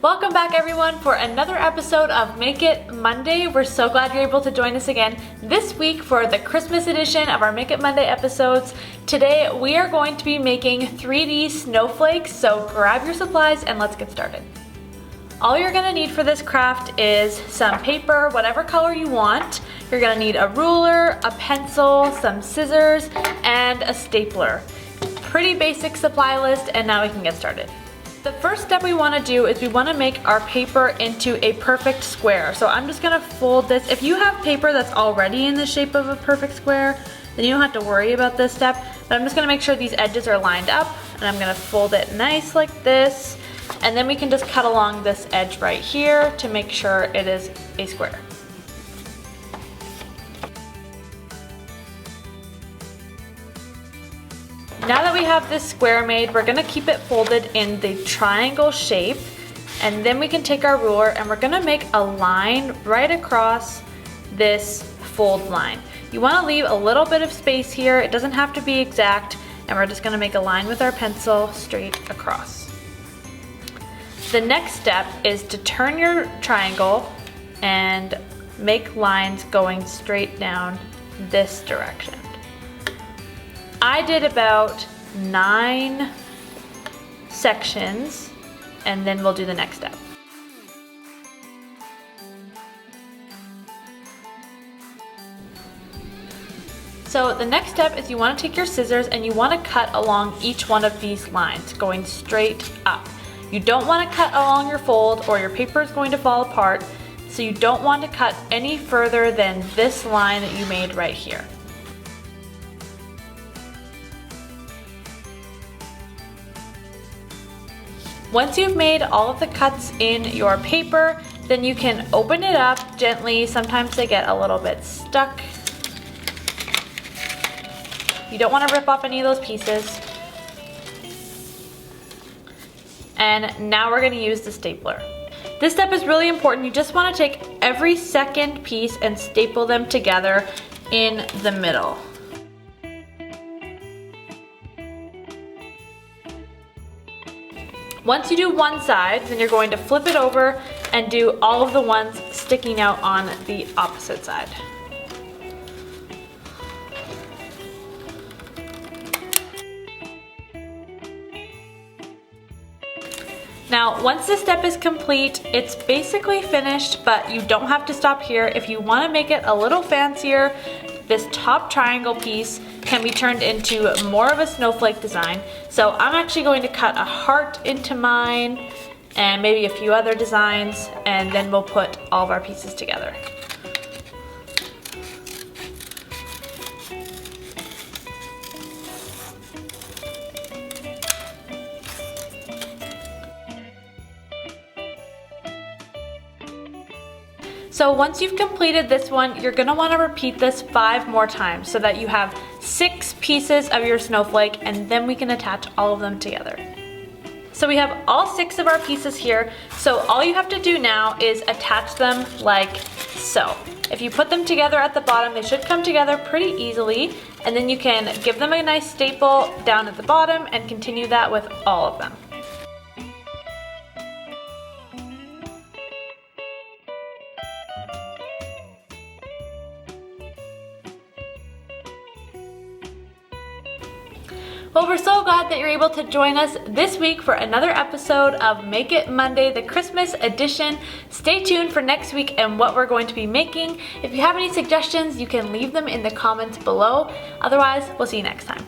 Welcome back everyone for another episode of Make It Monday. We're so glad you're able to join us again this week for the Christmas edition of our Make It Monday episodes. Today we are going to be making 3D snowflakes, so grab your supplies and let's get started. All you're gonna need for this craft is some paper, whatever color you want. You're gonna need a ruler, a pencil, some scissors, and a stapler. Pretty basic supply list, and now we can get started. The first step we want to do is we want to make our paper into a perfect square. So I'm just going to fold this. If you have paper that's already in the shape of a perfect square, then you don't have to worry about this step. But I'm just going to make sure these edges are lined up, and I'm going to fold it nice like this. And then we can just cut along this edge right here to make sure it is a square. Now that we have this square made, we're gonna keep it folded in the triangle shape, and then we can take our ruler and we're gonna make a line right across this fold line. You wanna leave a little bit of space here. It doesn't have to be exact, and we're just gonna make a line with our pencil straight across. The next step is to turn your triangle and make lines going straight down this direction. I did about 9 sections, and then we'll do the next step. So the next step is you want to take your scissors and you want to cut along each one of these lines, going straight up. You don't want to cut along your fold or your paper is going to fall apart, so you don't want to cut any further than this line that you made right here. Once you've made all of the cuts in your paper, then you can open it up gently. Sometimes they get a little bit stuck. You don't want to rip off any of those pieces. And now we're going to use the stapler. This step is really important. You just want to take every second piece and staple them together in the middle. Once you do one side, then you're going to flip it over and do all of the ones sticking out on the opposite side. Now, once this step is complete, it's basically finished, but you don't have to stop here. If you want to make it a little fancier, this top triangle piece can be turned into more of a snowflake design. So I'm actually going to cut a heart into mine and maybe a few other designs, and then we'll put all of our pieces together. So once you've completed this one, you're gonna wanna repeat this 5 more times so that you have 6 pieces of your snowflake, and then we can attach all of them together. So we have all 6 of our pieces here, so all you have to do now is attach them like so. If you put them together at the bottom, they should come together pretty easily, and then you can give them a nice staple down at the bottom and continue that with all of them. Well, we're so glad that you're able to join us this week for another episode of Make It Monday, the Christmas edition. Stay tuned for next week and what we're going to be making. If you have any suggestions, you can leave them in the comments below. Otherwise, we'll see you next time.